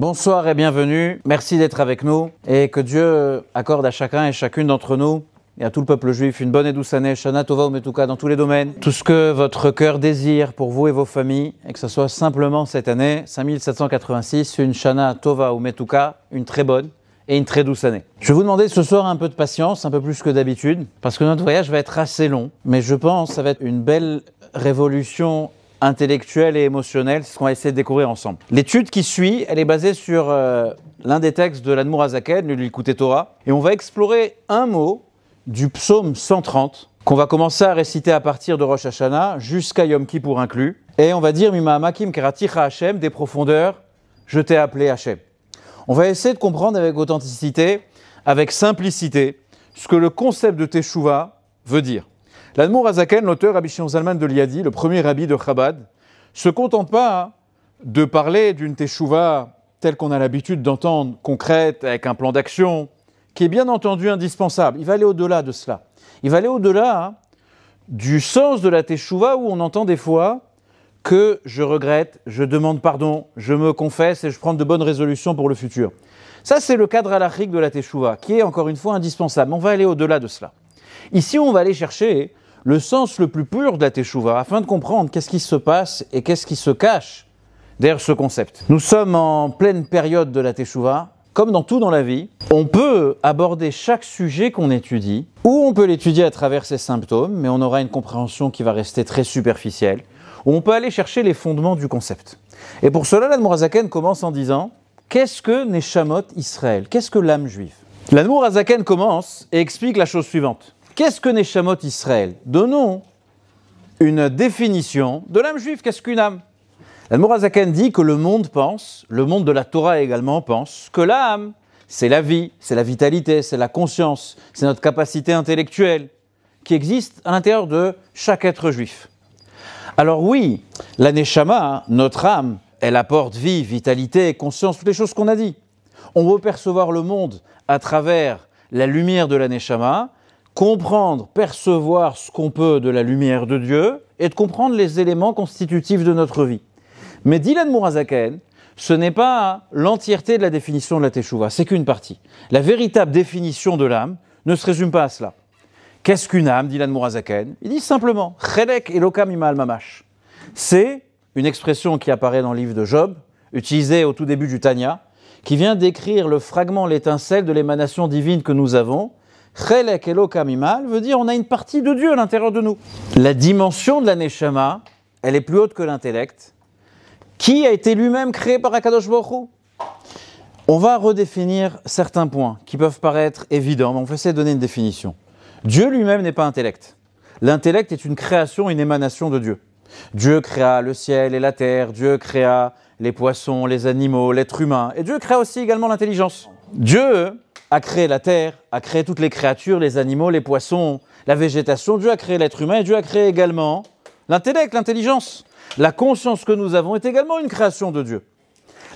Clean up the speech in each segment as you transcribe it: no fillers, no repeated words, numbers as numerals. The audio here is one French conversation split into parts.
Bonsoir et bienvenue, merci d'être avec nous et que Dieu accorde à chacun et chacune d'entre nous et à tout le peuple juif une bonne et douce année, Shana Tova Umetuka dans tous les domaines, tout ce que votre cœur désire pour vous et vos familles et que ce soit simplement cette année, 5786, une Shana Tova Umetuka, une très bonne et une très douce année. Je vais vous demander ce soir un peu de patience, un peu plus que d'habitude, parce que notre voyage va être assez long, mais je pense que ça va être une belle révolution intellectuelle et émotionnelle, c'est ce qu'on va essayer de découvrir ensemble. L'étude qui suit, elle est basée sur l'un des textes de l'Admour Hazaken, le Likutei Torah, et on va explorer un mot du psaume 130, qu'on va commencer à réciter à partir de Rosh Hashanah, jusqu'à Yom Kippour inclus, et on va dire « Mima'amakim keraticha Hashem » des profondeurs, je t'ai appelé Hashem. On va essayer de comprendre avec authenticité, avec simplicité, ce que le concept de Teshuvah veut dire. L'Admour Hazaken, l'auteur Rabbi Shimon Zalman de Liadi, le premier rabbi de Chabad, se contente pas de parler d'une Teshuvah telle qu'on a l'habitude d'entendre, concrète, avec un plan d'action, qui est bien entendu indispensable. Il va aller au-delà de cela. Il va aller au-delà du sens de la Teshuvah où on entend des fois que je regrette, je demande pardon, je me confesse et je prends de bonnes résolutions pour le futur. Ça, c'est le cadre halachique de la Teshuvah, qui est encore une fois indispensable. Mais on va aller au-delà de cela. Ici, on va aller chercher le sens le plus pur de la Teshuvah, afin de comprendre qu'est-ce qui se passe et qu'est-ce qui se cache derrière ce concept. Nous sommes en pleine période de la Teshuvah. Comme dans tout dans la vie, on peut aborder chaque sujet qu'on étudie, ou on peut l'étudier à travers ses symptômes, mais on aura une compréhension qui va rester très superficielle, ou on peut aller chercher les fondements du concept. Et pour cela, l'Admour Hazaken commence en disant « Qu'est-ce que Neshamot Israël ? Qu'est-ce que l'âme juive ?» L'Admour Hazaken commence et explique la chose suivante. Qu'est-ce que Neshamot Israël ? Donnons une définition de l'âme juive. Qu'est-ce qu'une âme ? L'Admour Hazaken dit que le monde pense, le monde de la Torah également pense, que l'âme, c'est la vie, c'est la vitalité, c'est la conscience, c'est notre capacité intellectuelle qui existe à l'intérieur de chaque être juif. Alors oui, la Neshama, notre âme, elle apporte vie, vitalité, conscience, toutes les choses qu'on a dit. On veut percevoir le monde à travers la lumière de la Neshama, comprendre, percevoir ce qu'on peut de la lumière de Dieu et de comprendre les éléments constitutifs de notre vie. Mais dit l'Admour Hazaken, ce n'est pas l'entièreté de la définition de la Teshuvah, c'est qu'une partie. La véritable définition de l'âme ne se résume pas à cela. Qu'est-ce qu'une âme, dit l'Admour Hazaken ? Il dit simplement « Chelek Elokam Imal Mamash ». C'est une expression qui apparaît dans le livre de Job, utilisée au tout début du Tanya, qui vient décrire le fragment, l'étincelle de l'émanation divine que nous avons. Chelek Elokam Imal veut dire on a une partie de Dieu à l'intérieur de nous. La dimension de la Neshama, elle est plus haute que l'intellect, qui a été lui-même créé par Akadosh Baruch Hu. On va redéfinir certains points qui peuvent paraître évidents, mais on va essayer de donner une définition. Dieu lui-même n'est pas intellect. L'intellect est une création, une émanation de Dieu. Dieu créa le ciel et la terre, Dieu créa les poissons, les animaux, l'être humain, et Dieu créa aussi également l'intelligence. Dieu a créé la terre, a créé toutes les créatures, les animaux, les poissons, la végétation. Dieu a créé l'être humain et Dieu a créé également l'intellect, l'intelligence. La conscience que nous avons est également une création de Dieu.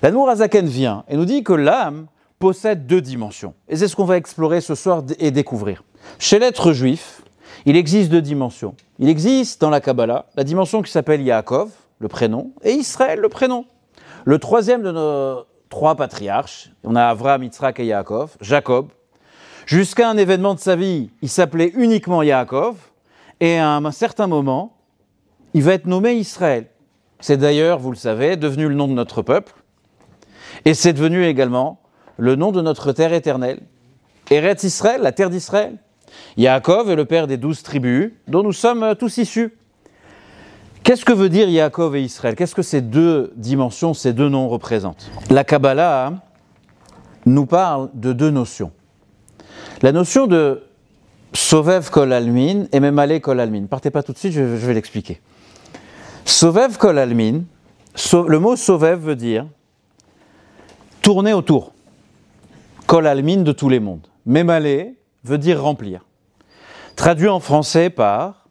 L'Admour Hazaken vient et nous dit que l'âme possède deux dimensions. Et c'est ce qu'on va explorer ce soir et découvrir. Chez l'être juif, il existe deux dimensions. Il existe dans la Kabbalah la dimension qui s'appelle Yaakov, le prénom, et Israël, le prénom. Le troisième de nos trois patriarches, on a Avraham, Yitzhak et Yaakov, Jacob. Jusqu'à un événement de sa vie, il s'appelait uniquement Yaakov, et à un certain moment, il va être nommé Israël. C'est d'ailleurs, vous le savez, devenu le nom de notre peuple. Et c'est devenu également le nom de notre terre éternelle. Eretz Israël, la terre d'Israël. Yaakov est le père des 12 tribus dont nous sommes tous issus. Qu'est-ce que veut dire Yaakov et Israël ? Qu'est-ce que ces deux dimensions, ces deux noms représentent ? La Kabbalah nous parle de deux notions. La notion de Sovev Kol Almin et Memale Kol Almin. Partez pas tout de suite, je vais l'expliquer. Sovev Kol Almin, le mot Sovev veut dire tourner autour. Kol Almin de tous les mondes. Memale veut dire remplir. Traduit en français par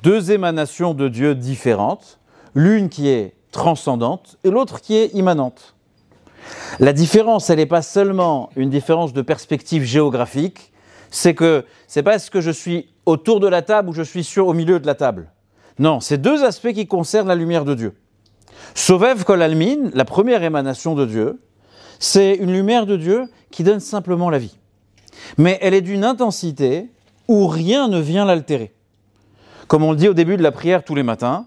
deux émanations de Dieu différentes, l'une qui est transcendante et l'autre qui est immanente. La différence, elle n'est pas seulement une différence de perspective géographique, c'est que c'est pas est-ce que je suis autour de la table ou je suis au milieu de la table. Non, c'est deux aspects qui concernent la lumière de Dieu. Sovev Kol Almin, la première émanation de Dieu, C'est une lumière de Dieu qui donne simplement la vie. Mais elle est d'une intensité où rien ne vient l'altérer. Comme on le dit au début de la prière tous les matins,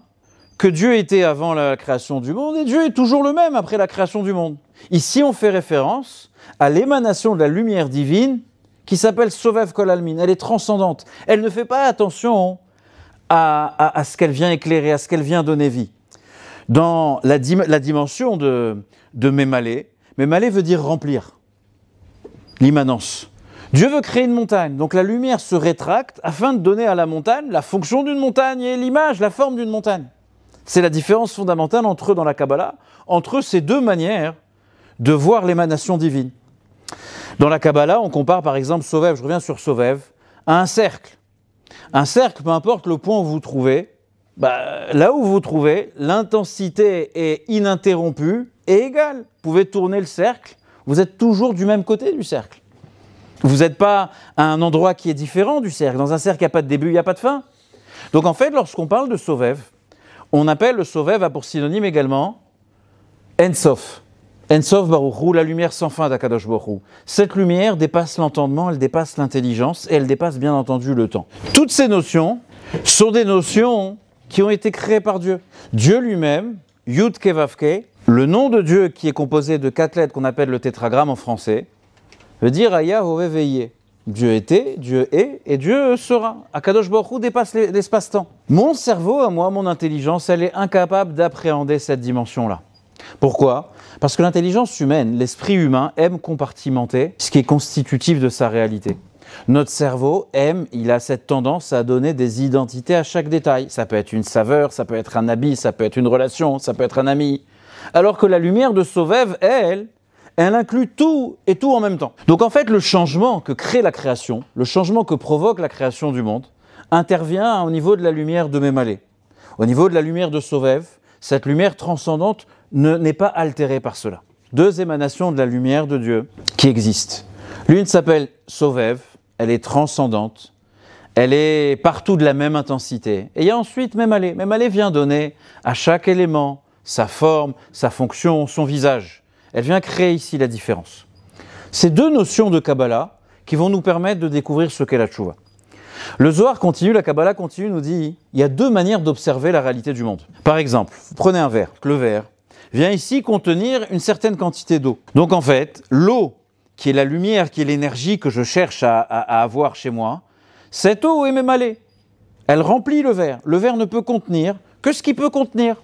que Dieu était avant la création du monde et Dieu est toujours le même après la création du monde. Ici, on fait référence à l'émanation de la lumière divine qui s'appelle Sovev Kol Almin. Elle est transcendante. Elle ne fait pas attention à ce qu'elle vient éclairer, à ce qu'elle vient donner vie. Dans la dimension de Mémalé, Mémalé veut dire remplir, l'immanence. Dieu veut créer une montagne, donc la lumière se rétracte afin de donner à la montagne la fonction d'une montagne et l'image, la forme d'une montagne. C'est la différence fondamentale entre eux dans la Kabbalah, entre ces deux manières de voir l'émanation divine. Dans la Kabbalah, on compare par exemple Sovev, je reviens sur Sovev, à un cercle. Un cercle, peu importe le point où vous vous trouvez, là où vous vous trouvez, l'intensité est ininterrompue et égale. Vous pouvez tourner le cercle, vous êtes toujours du même côté du cercle. Vous n'êtes pas à un endroit qui est différent du cercle. Dans un cercle, il n'y a pas de début, il n'y a pas de fin. Donc en fait, lorsqu'on parle de Sovev, on appelle le Sovev, a pour synonyme également Ensof. Ensof Baruch Hu, la lumière sans fin d'Akadosh Baruch Hu. Cette lumière dépasse l'entendement, elle dépasse l'intelligence et elle dépasse bien entendu le temps. Toutes ces notions sont des notions qui ont été créées par Dieu. Dieu lui-même, Yud Ke Vav Ke, le nom de Dieu qui est composé de 4 lettres qu'on appelle le tétragramme en français, veut dire Aya Hove Veye. Dieu était, Dieu est et Dieu sera. Akadosh Baruch Hu dépasse l'espace-temps. Mon cerveau, à moi, mon intelligence, elle est incapable d'appréhender cette dimension-là. Pourquoi ? Parce que l'intelligence humaine, l'esprit humain, aime compartimenter ce qui est constitutif de sa réalité. Notre cerveau aime, il a cette tendance à donner des identités à chaque détail. Ça peut être une saveur, ça peut être un habit, ça peut être une relation, ça peut être un ami. Alors que la lumière de Sovev, elle inclut tout et tout en même temps. Donc en fait, le changement que crée la création, le changement que provoque la création du monde, intervient au niveau de la lumière de Mémalé. Au niveau de la lumière de Sovev, cette lumière transcendante n'est pas altérée par cela. Deux émanations de la lumière de Dieu qui existent. L'une s'appelle Sovev, elle est transcendante, elle est partout de la même intensité. Et il y a ensuite Mémalé. Mémalé vient donner à chaque élément sa forme, sa fonction, son visage. Elle vient créer ici la différence. Ces deux notions de Kabbalah qui vont nous permettre de découvrir ce qu'est la Tchouva. Le Zohar continue, la Kabbalah continue, nous dit il y a deux manières d'observer la réalité du monde. Par exemple, vous prenez un verre, le verre vient ici contenir une certaine quantité d'eau. Donc en fait, l'eau, qui est la lumière, qui est l'énergie que je cherche à avoir chez moi, cette eau est mémalée. Elle remplit le verre. Le verre ne peut contenir que ce qu'il peut contenir.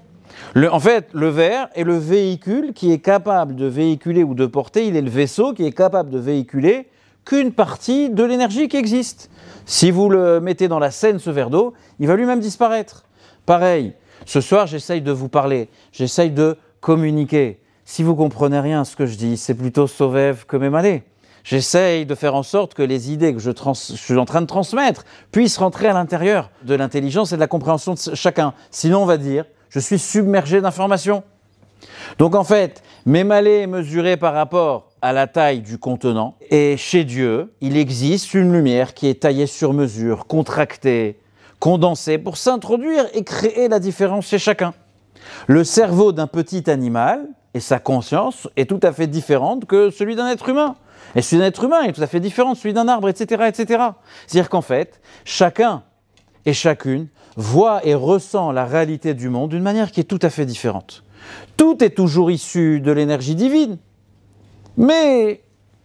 En fait, le verre est le véhicule qui est capable de véhiculer ou de porter, il est le vaisseau qui est capable de véhiculer qu'une partie de l'énergie qui existe. Si vous le mettez dans la Seine, ce verre d'eau, il va lui-même disparaître. Pareil, ce soir, j'essaye de vous parler, j'essaye de communiquer. Si vous ne comprenez rien à ce que je dis, c'est plutôt Sovev que Mémalé. J'essaye de faire en sorte que les idées que je suis en train de transmettre puissent rentrer à l'intérieur de l'intelligence et de la compréhension de chacun. Sinon, on va dire, je suis submergé d'informations. Donc en fait, Mémalé est mesuré par rapport à la taille du contenant. Et chez Dieu, il existe une lumière qui est taillée sur mesure, contractée, condensée pour s'introduire et créer la différence chez chacun. Le cerveau d'un petit animal et sa conscience est tout à fait différente que celui d'un être humain. Et celui d'un être humain est tout à fait différent de celui d'un arbre, etc., etc. C'est-à-dire qu'en fait, chacun et chacune voit et ressent la réalité du monde d'une manière qui est tout à fait différente. Tout est toujours issu de l'énergie divine, mais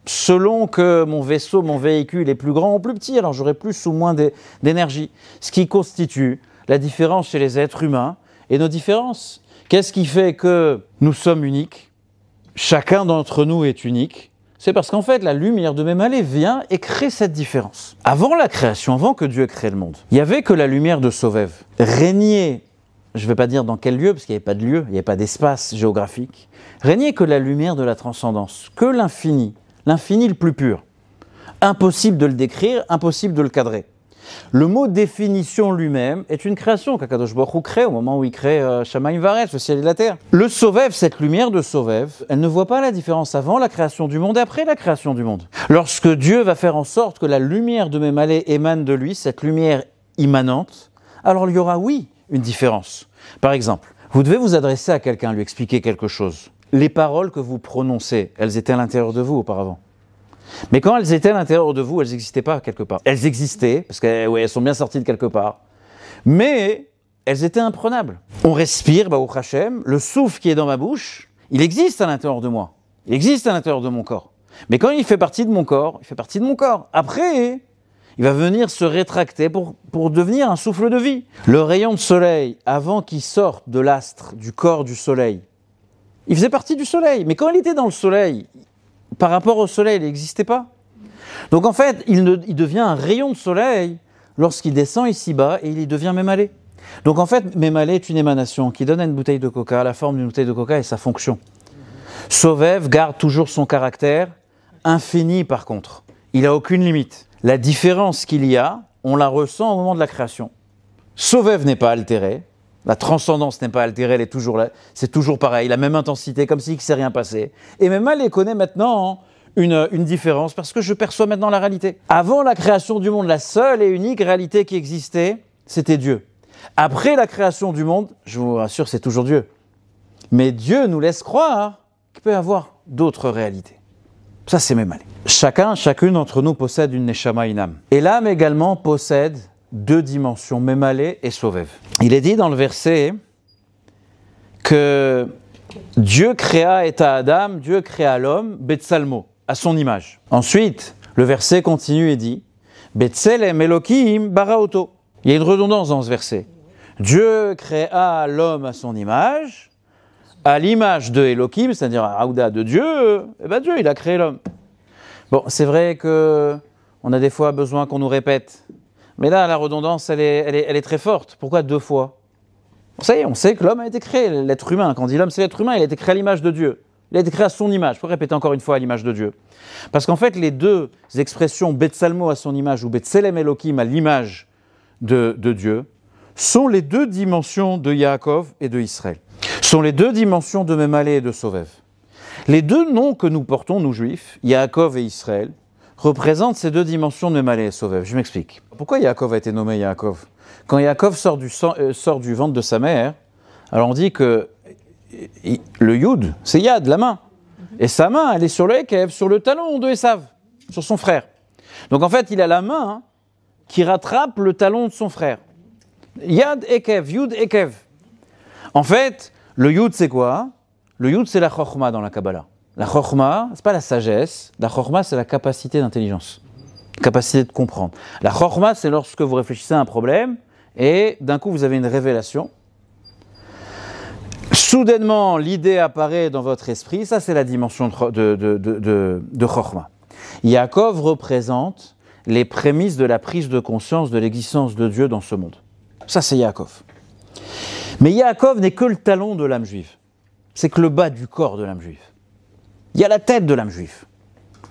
selon que mon vaisseau, mon véhicule est plus grand ou plus petit, alors j'aurai plus ou moins d'énergie. Ce qui constitue la différence chez les êtres humains et nos différences. Qu'est-ce qui fait que nous sommes uniques ? Chacun d'entre nous est unique. C'est parce qu'en fait, la lumière de Mémalé vient et crée cette différence. Avant la création, avant que Dieu crée le monde, il n'y avait que la lumière de Sovev. Régnait, je ne vais pas dire dans quel lieu, parce qu'il n'y avait pas de lieu, il n'y avait pas d'espace géographique. Régnait que la lumière de la transcendance, que l'infini le plus pur. Impossible de le décrire, impossible de le cadrer. Le mot définition lui-même est une création qu'Akadosh Baruch Hu crée au moment où il crée Shamayim Varetz, le ciel et la terre. Le Sovev, cette lumière de Sovev, elle ne voit pas la différence avant la création du monde et après la création du monde. Lorsque Dieu va faire en sorte que la lumière de Mémalé émane de lui, cette lumière immanente, alors il y aura, oui, une différence. Par exemple, vous devez vous adresser à quelqu'un, lui expliquer quelque chose. les paroles que vous prononcez, elles étaient à l'intérieur de vous auparavant. Mais quand elles étaient à l'intérieur de vous, elles n'existaient pas quelque part. Elles existaient, parce qu'elles sont bien sorties de quelque part, mais elles étaient imprenables. On respire, Baruch Hashem, le souffle qui est dans ma bouche, il existe à l'intérieur de moi, il existe à l'intérieur de mon corps. Mais quand il fait partie de mon corps, il fait partie de mon corps. Après, il va venir se rétracter pour devenir un souffle de vie. Le rayon de soleil, avant qu'il sorte de l'astre, du corps du soleil, il faisait partie du soleil. Mais quand il était dans le soleil, par rapport au soleil, il n'existait pas. Donc en fait, il devient un rayon de soleil lorsqu'il descend ici-bas et il devient Mémalé. Donc en fait, Mémalé est une émanation qui donne à une bouteille de coca la forme d'une bouteille de coca et sa fonction. Sovev garde toujours son caractère, infini par contre. Il n'a aucune limite. La différence qu'il y a, on la ressent au moment de la création. Sovev n'est pas altéré, la transcendance n'est pas altérée, elle est toujours là, c'est toujours pareil, la même intensité, comme si il ne s'est rien passé. Et Mémalé connaît maintenant une différence, parce que je perçois maintenant la réalité. Avant la création du monde, la seule et unique réalité qui existait, c'était Dieu. Après la création du monde, je vous rassure, c'est toujours Dieu. Mais Dieu nous laisse croire qu'il peut y avoir d'autres réalités. Ça, c'est Mémalé. Chacune d'entre nous possède une Neshama, une âme. Et l'âme également possède deux dimensions, Mémalé et Sovev. Il est dit dans le verset que Dieu créa et Adam, Dieu créa l'homme, Betsalmo, à son image. Ensuite, le verset continue et dit Betselem Elohim baraoto. Il y a une redondance dans ce verset. Dieu créa l'homme à son image, à l'image de Elohim, c'est-à-dire à Aouda de Dieu, et ben Dieu, il a créé l'homme. Bon, c'est vrai qu'on a des fois besoin qu'on nous répète, mais là, la redondance, elle est très forte. Pourquoi deux fois? Ça y est, on sait que l'homme a été créé, l'être humain. Quand on dit l'homme, c'est l'être humain, il a été créé à l'image de Dieu. Il a été créé à son image. Pourquoi répéter encore une fois à l'image de Dieu? Parce qu'en fait, les deux expressions, Betsalmo à son image ou Betselem Elohim à l'image de Dieu, sont les deux dimensions de Yaakov et de Israël. Sont les deux dimensions de Mémalé et de Sovev. Les deux noms que nous portons, nous juifs, Yaakov et Israël, représentent ces deux dimensions de Mémalé et Sovev. Je m'explique. Pourquoi Yaakov a été nommé Yaakov? Quand Yaakov sort du ventre de sa mère, alors on dit que le Yud, c'est Yad, la main. Et sa main, elle est sur le Ekev, sur le talon de Esav, sur son frère. Donc en fait, il a la main qui rattrape le talon de son frère. Yad Ekev, Yud Ekev. En fait, le Yud, c'est quoi? Le Yud, c'est la Chokhma dans la Kabbalah. La Chokhma, c'est pas la sagesse. La Chokhma, c'est la capacité d'intelligence, capacité de comprendre. La Chokhma, c'est lorsque vous réfléchissez à un problème et d'un coup, vous avez une révélation. Soudainement, l'idée apparaît dans votre esprit. Ça, c'est la dimension de Chokhma. Yaakov représente les prémices de la prise de conscience de l'existence de Dieu dans ce monde. Ça, c'est Yaakov. Mais Yaakov n'est que le talon de l'âme juive. C'est que le bas du corps de l'âme juive. Il y a la tête de l'âme juive.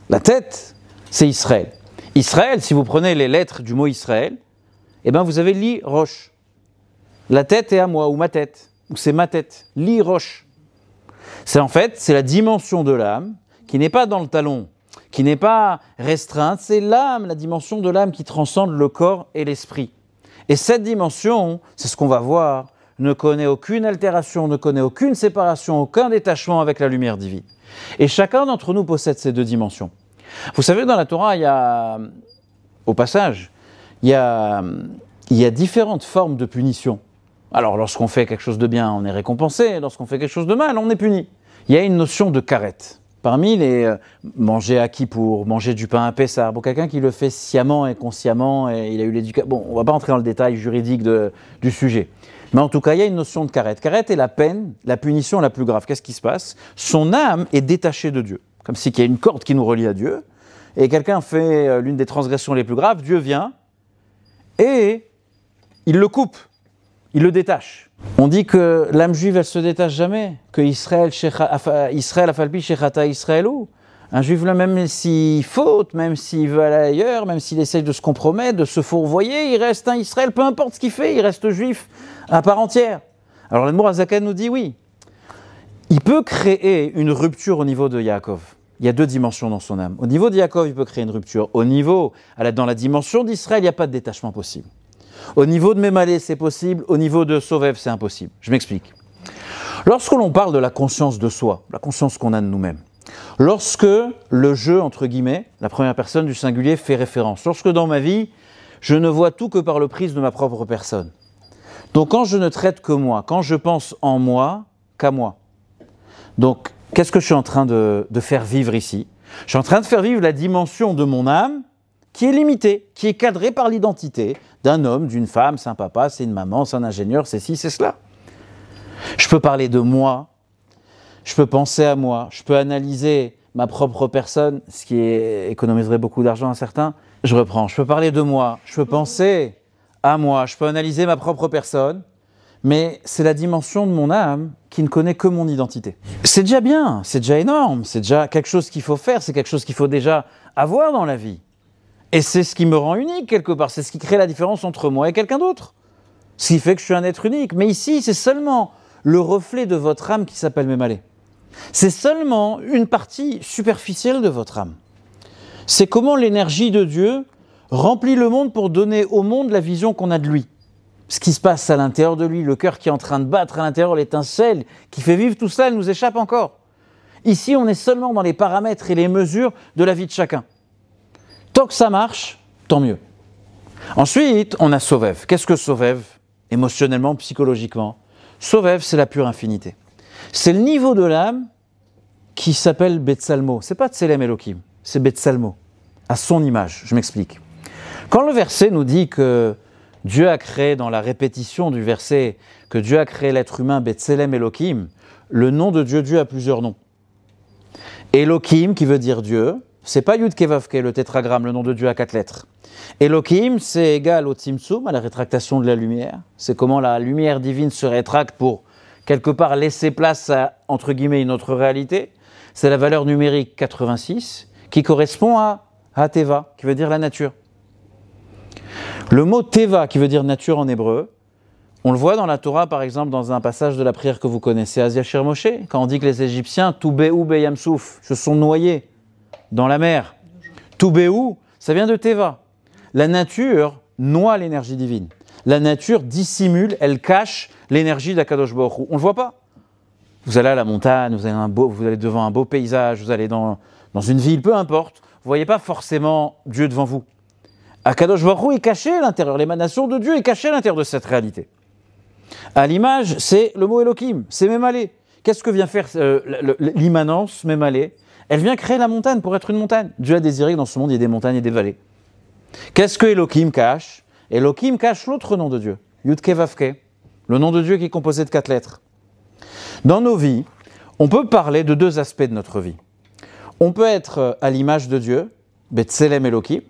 La tête, c'est Israël. Israël, si vous prenez les lettres du mot Israël, eh bien vous avez Li Rosh. La tête est à moi, ou ma tête, ou c'est ma tête. Li Rosh. C'est la dimension de l'âme qui n'est pas dans le talon, qui n'est pas restreinte, c'est l'âme, la dimension de l'âme qui transcende le corps et l'esprit. Et cette dimension, c'est ce qu'on va voir, ne connaît aucune altération, ne connaît aucune séparation, aucun détachement avec la lumière divine. Et chacun d'entre nous possède ces deux dimensions. Vous savez, dans la Torah, au passage, il y a différentes formes de punition. Alors, lorsqu'on fait quelque chose de bien, on est récompensé. Lorsqu'on fait quelque chose de mal, on est puni. Il y a une notion de karet. Parmi les manger à Kippour, manger du pain à Pessah, pour quelqu'un qui le fait sciemment et consciemment, et il a eu l'éducation. Bon, on ne va pas entrer dans le détail juridique du sujet. Mais en tout cas, il y a une notion de karet. Karet est la peine, la punition la plus grave. Qu'est-ce qui se passe? Son âme est détachée de Dieu. Comme s'il y a une corde qui nous relie à Dieu. Et quelqu'un fait l'une des transgressions les plus graves, Dieu vient et il le coupe, il le détache. On dit que l'âme juive, elle se détache jamais. Que Israël afalpi shechata Israëlou. Un juif, là, même s'il faute, même s'il veut aller ailleurs, même s'il essaye de se compromettre, de se fourvoyer, il reste un Israël, peu importe ce qu'il fait, il reste juif à part entière. Alors l'Admour Hazaken nous dit oui. Il peut créer une rupture au niveau de Yaakov. Il y a deux dimensions dans son âme. Au niveau de Yaakov, il peut créer une rupture. Dans la dimension d'Israël, il n'y a pas de détachement possible. Au niveau de Mémalé, c'est possible. Au niveau de Sovev, c'est impossible. Je m'explique. Lorsque l'on parle de la conscience de soi, la conscience qu'on a de nous-mêmes, lorsque le je, entre guillemets, la première personne du singulier fait référence, lorsque dans ma vie, je ne vois tout que par le prisme de ma propre personne. Donc quand je ne traite que moi, quand je pense en moi, qu'à moi. Donc qu'est-ce que je suis en train de faire vivre ici? Je suis en train de faire vivre la dimension de mon âme qui est limitée, qui est cadrée par l'identité d'un homme, d'une femme, c'est un papa, c'est une maman, c'est un ingénieur, c'est ci, c'est cela. Je peux parler de moi, je peux penser à moi, je peux analyser ma propre personne, ce qui économiserait beaucoup d'argent à certains. Je reprends, je peux parler de moi, je peux penser à moi, je peux analyser ma propre personne, mais c'est la dimension de mon âme qui ne connaît que mon identité. C'est déjà bien, c'est déjà énorme, c'est déjà quelque chose qu'il faut faire, c'est quelque chose qu'il faut déjà avoir dans la vie. Et c'est ce qui me rend unique quelque part, c'est ce qui crée la différence entre moi et quelqu'un d'autre. Ce qui fait que je suis un être unique. Mais ici, c'est seulement le reflet de votre âme qui s'appelle Mémalé. C'est seulement une partie superficielle de votre âme. C'est comment l'énergie de Dieu remplit le monde pour donner au monde la vision qu'on a de lui. Ce qui se passe à l'intérieur de lui, le cœur qui est en train de battre à l'intérieur, l'étincelle qui fait vivre tout ça, elle nous échappe encore. Ici, on est seulement dans les paramètres et les mesures de la vie de chacun. Tant que ça marche, tant mieux. Ensuite, on a Sovev. Qu'est-ce que Sovev, émotionnellement, psychologiquement? Sovev, c'est la pure infinité. C'est le niveau de l'âme qui s'appelle Betsalmo. C'est pas Tselem Elohim, c'est Betsalmo, à son image. Je m'explique. Quand le verset nous dit que Dieu a créé, dans la répétition du verset, que Dieu a créé l'être humain Betselem Elohim, le nom de Dieu, Dieu a plusieurs noms. Elohim, qui veut dire Dieu, c'est pas Yud Kevavke, le tétragramme, le nom de Dieu à 4 lettres. Elohim, c'est égal au Tzimtzum, à la rétractation de la lumière. C'est comment la lumière divine se rétracte pour, quelque part, laisser place à, entre guillemets, une autre réalité. C'est la valeur numérique 86, qui correspond à Teva, qui veut dire la nature. Le mot Teva, qui veut dire nature en hébreu, on le voit dans la Torah, par exemple, dans un passage de la prière que vous connaissez, Azia Shir Moshe, quand on dit que les Égyptiens, Toubéou Beyam Souf, se sont noyés dans la mer. Toubéou, ça vient de Teva. La nature noie l'énergie divine. La nature dissimule, elle cache l'énergie d'Akadosh Baruch Hu. On ne le voit pas. Vous allez à la montagne, vous allez devant un beau paysage, vous allez dans une ville, peu importe. Vous ne voyez pas forcément Dieu devant vous. Akadosh Baruch Hu est caché à l'intérieur. L'émanation de Dieu est cachée à l'intérieur de cette réalité. À l'image, c'est le mot Elohim, c'est Mémalé. Qu'est-ce que vient faire l'immanence Mémalé? Elle vient créer la montagne pour être une montagne. Dieu a désiré que dans ce monde, il y ait des montagnes et des vallées. Qu'est-ce que Elohim cache? Elohim cache l'autre nom de Dieu, Yud Kevavke, le nom de Dieu qui est composé de 4 lettres. Dans nos vies, on peut parler de 2 aspects de notre vie. On peut être à l'image de Dieu, Betselem Elohim.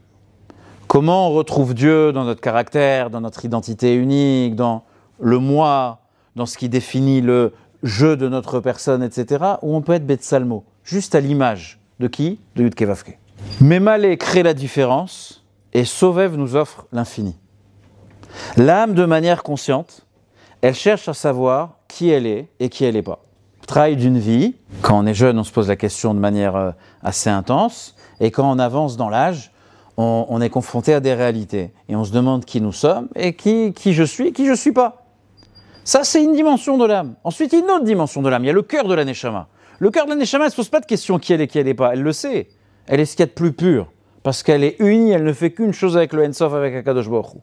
Comment on retrouve Dieu dans notre caractère, dans notre identité unique, dans le moi, dans ce qui définit le je de notre personne, etc. Ou on peut être Betsalmo, juste à l'image de qui? De Yud Kevavke. Mémalé crée la différence et Sovev nous offre l'infini. L'âme, de manière consciente, elle cherche à savoir qui elle est et qui elle n'est pas. Le travail d'une vie, quand on est jeune, on se pose la question de manière assez intense, et quand on avance dans l'âge, on est confronté à des réalités. Et on se demande qui nous sommes, et qui je suis, et qui je ne suis pas. Ça, c'est une dimension de l'âme. Ensuite, il y a une autre dimension de l'âme, il y a le cœur de la Neshama. Le cœur de la Neshama, elle ne se pose pas de question qui elle est, qui elle n'est pas. Elle le sait. Elle est ce qu'il y a de plus pur. Parce qu'elle est unie, elle ne fait qu'une chose avec le Ensof, avec Akadosh Baruch Hu.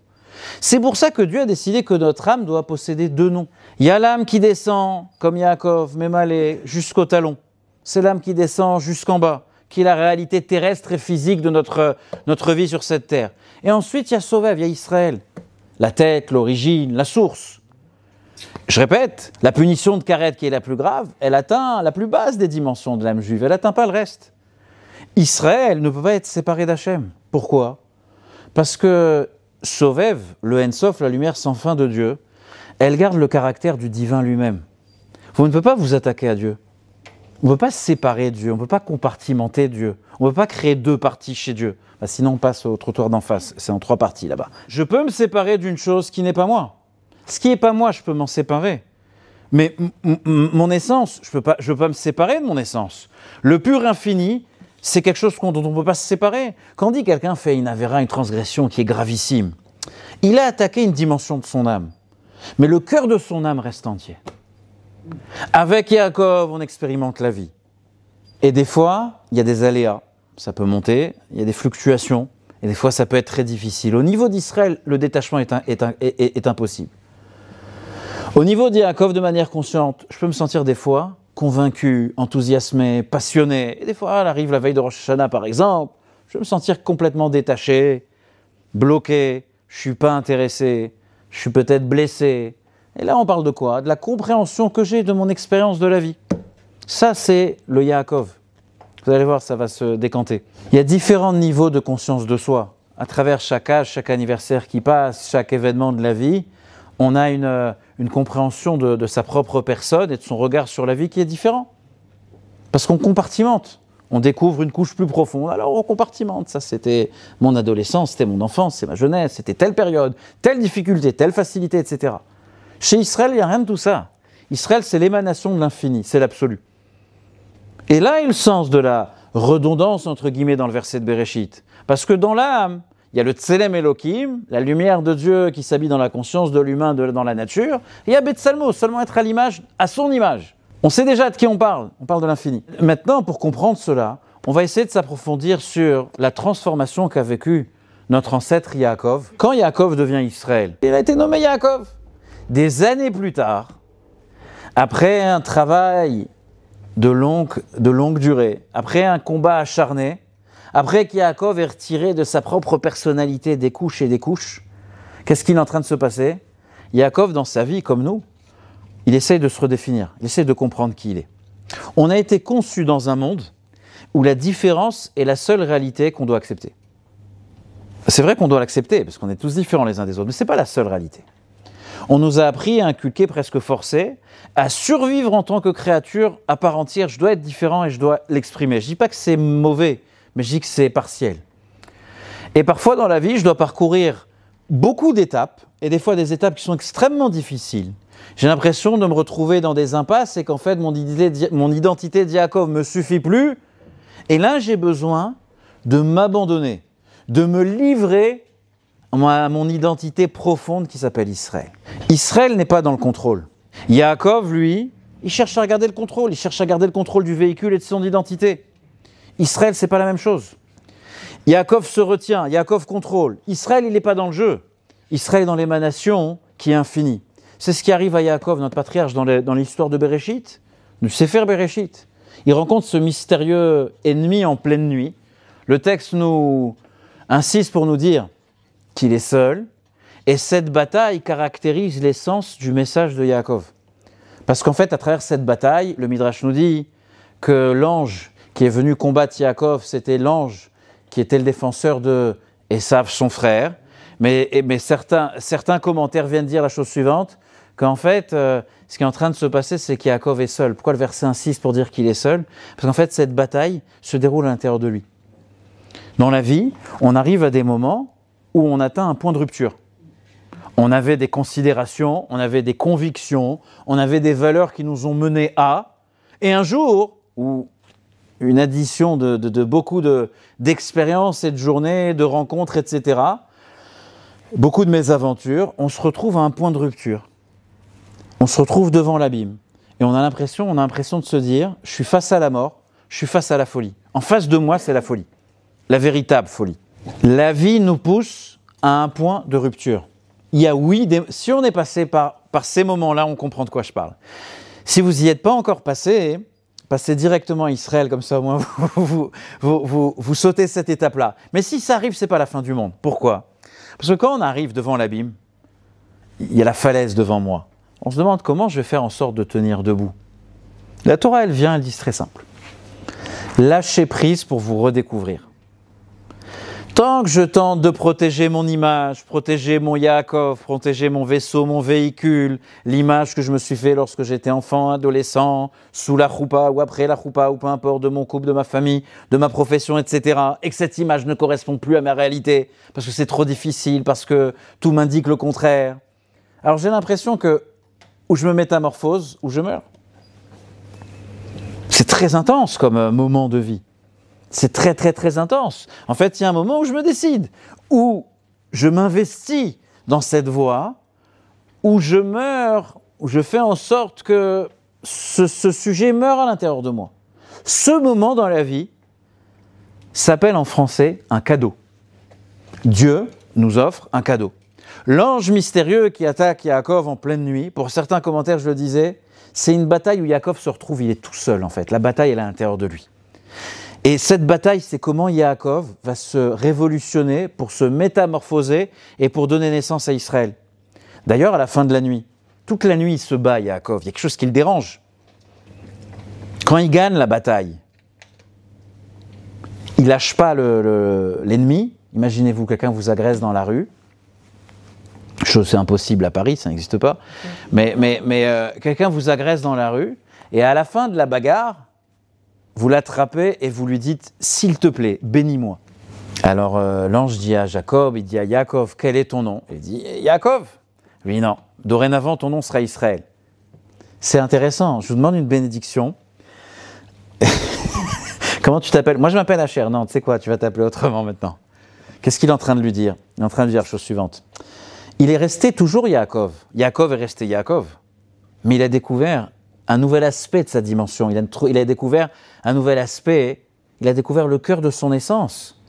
C'est pour ça que Dieu a décidé que notre âme doit posséder 2 noms. Il y a l'âme qui descend, comme Yaakov, Mémalé, jusqu'au talon. C'est l'âme qui descend jusqu'en bas, qui est la réalité terrestre et physique de notre vie sur cette terre. Et ensuite, il y a Sovev, il y a Israël. La tête, l'origine, la source. Je répète, la punition de Karet qui est la plus grave, elle atteint la plus basse des dimensions de l'âme juive, elle n'atteint pas le reste. Israël ne peut pas être séparé d'Hachem. Pourquoi? Parce que Sovev, le Ensof, la lumière sans fin de Dieu, elle garde le caractère du divin lui-même. Vous ne pouvez pas vous attaquer à Dieu. On ne peut pas séparer Dieu, on ne peut pas compartimenter Dieu. On ne peut pas créer 2 parties chez Dieu. Sinon on passe au trottoir d'en face, c'est en 3 parties là-bas. Je peux me séparer d'une chose qui n'est pas moi. Ce qui n'est pas moi, je peux m'en séparer. Mais mon essence, je peux pas me séparer de mon essence. Le pur infini, c'est quelque chose dont on ne peut pas se séparer. Quand on dit quelqu'un fait une avéra, une transgression qui est gravissime, il a attaqué une dimension de son âme. Mais le cœur de son âme reste entier. Avec Yaakov, on expérimente la vie. Et des fois, il y a des aléas. Ça peut monter, il y a des fluctuations. Et des fois, ça peut être très difficile. Au niveau d'Israël, le détachement est impossible. Au niveau de Yaakov, de manière consciente, je peux me sentir des fois convaincu, enthousiasmé, passionné. Et des fois, elle arrive la veille de Rosh Hashanah, par exemple, je peux me sentir complètement détaché, bloqué, je ne suis pas intéressé, je suis peut-être blessé. Et là, on parle de quoi? De la compréhension que j'ai de mon expérience de la vie. Ça, c'est le Yaakov. Vous allez voir, ça va se décanter. Il y a différents niveaux de conscience de soi. À travers chaque âge, chaque anniversaire qui passe, chaque événement de la vie, on a une compréhension de sa propre personne et de son regard sur la vie qui est différent. Parce qu'on compartimente. On découvre une couche plus profonde, alors on compartimente. Ça, c'était mon adolescence, c'était mon enfance, c'est ma jeunesse, c'était telle période, telle difficulté, telle facilité, etc. Chez Israël, il n'y a rien de tout ça. Israël, c'est l'émanation de l'infini, c'est l'absolu. Et là est le sens de la redondance, entre guillemets, dans le verset de Bereshit. Parce que dans l'âme, il y a le Tselem Elohim, la lumière de Dieu qui s'habille dans la conscience de l'humain, dans la nature. Et il y a Betsalmo, seulement être à l'image, à son image. On sait déjà de qui on parle de l'infini. Maintenant, pour comprendre cela, on va essayer de s'approfondir sur la transformation qu'a vécue notre ancêtre Yaakov. Quand Yaakov devient Israël, il a été nommé Yaakov. Des années plus tard, après un travail de longue durée, après un combat acharné, après qu'Yaakov ait retiré de sa propre personnalité des couches et des couches, qu'est-ce qu'il est en train de se passer? Yaakov, dans sa vie, comme nous, il essaye de se redéfinir, il essaye de comprendre qui il est. On a été conçu dans un monde où la différence est la seule réalité qu'on doit accepter. C'est vrai qu'on doit l'accepter, parce qu'on est tous différents les uns des autres, mais ce n'est pas la seule réalité. On nous a appris, inculqué, presque forcé, à survivre en tant que créature à part entière. Je dois être différent et je dois l'exprimer. Je ne dis pas que c'est mauvais, mais je dis que c'est partiel. Et parfois dans la vie, je dois parcourir beaucoup d'étapes, et des fois des étapes qui sont extrêmement difficiles. J'ai l'impression de me retrouver dans des impasses et qu'en fait mon identité de Yaakov ne me suffit plus. Et là, j'ai besoin de m'abandonner, de me livrer à mon identité profonde qui s'appelle Israël. Israël n'est pas dans le contrôle. Yaakov, lui, il cherche à garder le contrôle. Il cherche à garder le contrôle du véhicule et de son identité. Israël, c'est pas la même chose. Yaakov se retient, Yaakov contrôle. Israël, il n'est pas dans le jeu. Israël est dans l'émanation qui est infinie. C'est ce qui arrive à Yaakov, notre patriarche, dans l'histoire de Bereshit, du Sefer Bereshit. Il rencontre ce mystérieux ennemi en pleine nuit. Le texte nous insiste pour nous dire qu'il est seul, et cette bataille caractérise l'essence du message de Yaakov. Parce qu'en fait, à travers cette bataille, le Midrash nous dit que l'ange qui est venu combattre Yaakov, c'était l'ange qui était le défenseur de Esav, son frère. Mais certains commentaires viennent dire la chose suivante, qu'en fait, ce qui est en train de se passer, c'est qu'Yaakov est seul. Pourquoi le verset insiste pour dire qu'il est seul? Parce qu'en fait, cette bataille se déroule à l'intérieur de lui. Dans la vie, on arrive à des moments où on atteint un point de rupture. On avait des considérations, on avait des convictions, on avait des valeurs qui nous ont menés à, et un jour où une addition de beaucoup d'expériences et de journées, de rencontres, etc., beaucoup de mésaventures, on se retrouve à un point de rupture. On se retrouve devant l'abîme. Et on a l'impression de se dire, je suis face à la mort, je suis face à la folie. En face de moi, c'est la folie. La véritable folie. La vie nous pousse à un point de rupture. Il y a si on est passé par ces moments-là, on comprend de quoi je parle. Si vous n'y êtes pas encore passé, passez directement à Israël, comme ça au moins vous sautez cette étape-là. Mais si ça arrive, ce n'est pas la fin du monde. Pourquoi? Parce que quand on arrive devant l'abîme, il y a la falaise devant moi. On se demande comment je vais faire en sorte de tenir debout. La Torah, elle vient, elle dit très simple. Lâchez prise pour vous redécouvrir. Tant que je tente de protéger mon image, protéger mon Yaakov, protéger mon vaisseau, mon véhicule, l'image que je me suis fait lorsque j'étais enfant, adolescent, sous la choupa ou après la choupa, ou peu importe, de mon couple, de ma famille, de ma profession, etc., et que cette image ne correspond plus à ma réalité, parce que c'est trop difficile, parce que tout m'indique le contraire. Alors j'ai l'impression que, ou je me métamorphose, ou je meurs. C'est très intense comme moment de vie. C'est très, très, très intense. En fait, il y a un moment où je me décide, où je m'investis dans cette voie, où je meurs, où je fais en sorte que ce sujet meurt à l'intérieur de moi. Ce moment dans la vie s'appelle en français un cadeau. Dieu nous offre un cadeau. L'ange mystérieux qui attaque Yaakov en pleine nuit, pour certains commentaires, je le disais, c'est une bataille où Yaakov se retrouve, il est tout seul en fait. La bataille, elle est à l'intérieur de lui. Et cette bataille, c'est comment Yaakov va se révolutionner pour se métamorphoser et pour donner naissance à Israël. D'ailleurs, à la fin de la nuit, toute la nuit, il se bat, Yaakov. Il y a quelque chose qui le dérange. Quand il gagne la bataille, il ne lâche pas l'ennemi. Imaginez-vous, quelqu'un vous agresse dans la rue. Chose c'est impossible à Paris, ça n'existe pas. Mais quelqu'un vous agresse dans la rue, et à la fin de la bagarre, vous l'attrapez et vous lui dites « S'il te plaît, bénis-moi ». Alors l'ange dit à Jacob, il dit à Yaakov « Quel est ton nom ?» Il dit « Yaakov ». Lui non, dorénavant ton nom sera Israël. C'est intéressant, je vous demande une bénédiction. Comment tu t'appelles? Moi je m'appelle Asher, non, tu sais quoi, tu vas t'appeler autrement maintenant. Qu'est-ce qu'il est en train de lui dire? Il est en train de lui dire la chose suivante. Il est resté toujours Yaakov. Yaakov est resté Yaakov. Mais il a découvert un nouvel aspect de sa dimension. Il a découvert un nouvel aspect. Il a découvert le cœur de son essence.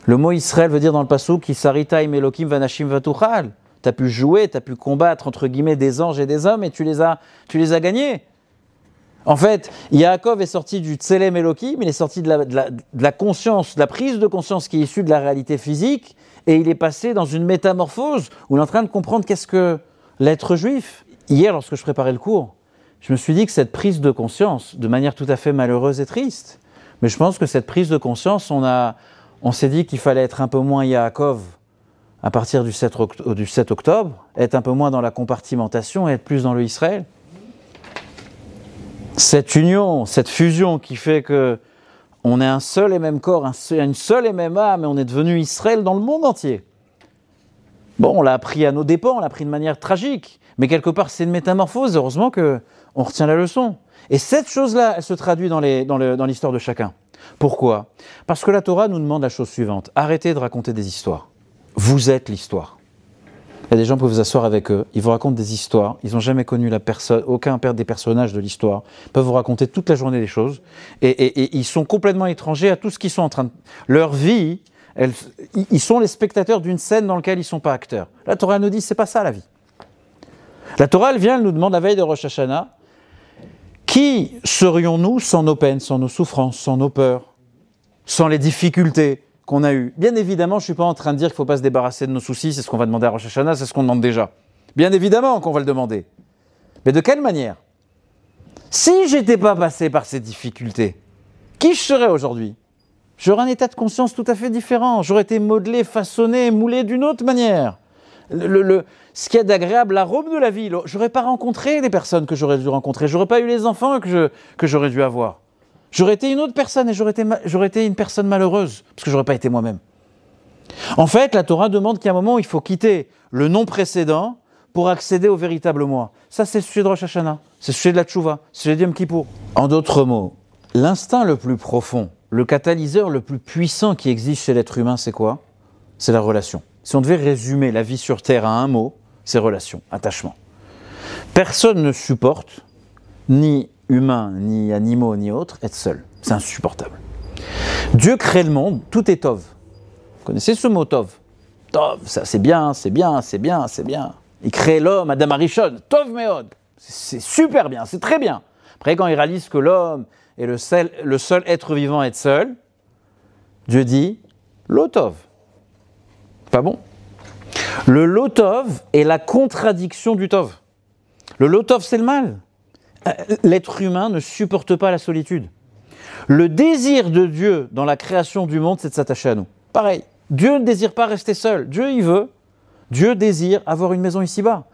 Le mot Israël veut dire dans le passouk qui saritaim Elokim vanashim vatuchal. Tu as pu jouer, tu as pu combattre entre guillemets des anges et des hommes et tu les as gagnés. En fait, Yaakov est sorti du Tselem Elokim, il est sorti de la conscience, de la prise de conscience qui est issue de la réalité physique, et il est passé dans une métamorphose où il est en train de comprendre qu'est-ce que l'être juif. Hier, lorsque je préparais le cours, je me suis dit que cette prise de conscience, de manière tout à fait malheureuse et triste, mais je pense que cette prise de conscience, on s'est dit qu'il fallait être un peu moins Yaakov à partir du 7 octobre, être un peu moins dans la compartimentation et être plus dans le Israël. Cette union, cette fusion qui fait que on est un seul et même corps, une seule et même âme, et on est devenu Israël dans le monde entier. Bon, on l'a appris à nos dépens, on l'a appris de manière tragique, mais quelque part c'est une métamorphose, heureusement qu'on retient la leçon. Et cette chose-là, elle se traduit dans l'histoire de chacun. Pourquoi? Parce que la Torah nous demande la chose suivante, arrêtez de raconter des histoires. Vous êtes l'histoire. Il y a des gens qui peuvent vous asseoir avec eux, ils vous racontent des histoires, ils n'ont jamais connu aucun des personnages de l'histoire, ils peuvent vous raconter toute la journée des choses, et ils sont complètement étrangers à tout ce qu'ils sont en train de... Leur vie, ils sont les spectateurs d'une scène dans laquelle ils ne sont pas acteurs. La Torah nous dit, c'est pas ça la vie. La Torah, elle nous demande la veille de Rosh Hashanah, qui serions-nous sans nos peines, sans nos souffrances, sans nos peurs, sans les difficultés qu'on a eu. Bien évidemment, je ne suis pas en train de dire qu'il ne faut pas se débarrasser de nos soucis, c'est ce qu'on va demander à Rosh Hashanah, c'est ce qu'on demande déjà. Bien évidemment qu'on va le demander. Mais de quelle manière? Si je n'étais pas passé par ces difficultés, qui je serais aujourd'hui? J'aurais un état de conscience tout à fait différent. J'aurais été modelé, façonné, moulé d'une autre manière. Ce qui est d'agréable, l'arôme de la vie, je n'aurais pas rencontré les personnes que j'aurais dû rencontrer, je n'aurais pas eu les enfants que j'aurais dû avoir. J'aurais été une autre personne et j'aurais été une personne malheureuse, parce que je n'aurais pas été moi-même. En fait, la Torah demande qu'il y a un moment où il faut quitter le non précédent pour accéder au véritable moi. Ça, c'est le sujet de Rosh Hashanah, c'est le sujet de la Tchouva, c'est le sujet de Yom Kippour. En d'autres mots, l'instinct le plus profond, le catalyseur le plus puissant qui existe chez l'être humain, c'est quoi? C'est la relation. Si on devait résumer la vie sur Terre à un mot, c'est relation, attachement. Personne ne supporte, ni humains, ni animaux, ni autres, être seul. C'est insupportable. Dieu crée le monde, tout est Tov. Vous connaissez ce mot Tov? Tov, ça c'est bien, c'est bien, c'est bien, c'est bien. Il crée l'homme, Adam Arishon, Tov Meod. C'est super bien, c'est très bien. Après, quand il réalise que l'homme est le seul être vivant à être seul, Dieu dit Lo Tov. Pas bon. Le Lo Tov est la contradiction du Tov. Le Lo Tov, c'est le mal. L'être humain ne supporte pas la solitude. Le désir de Dieu dans la création du monde, c'est de s'attacher à nous. Pareil, Dieu ne désire pas rester seul. Dieu désire avoir une maison ici-bas.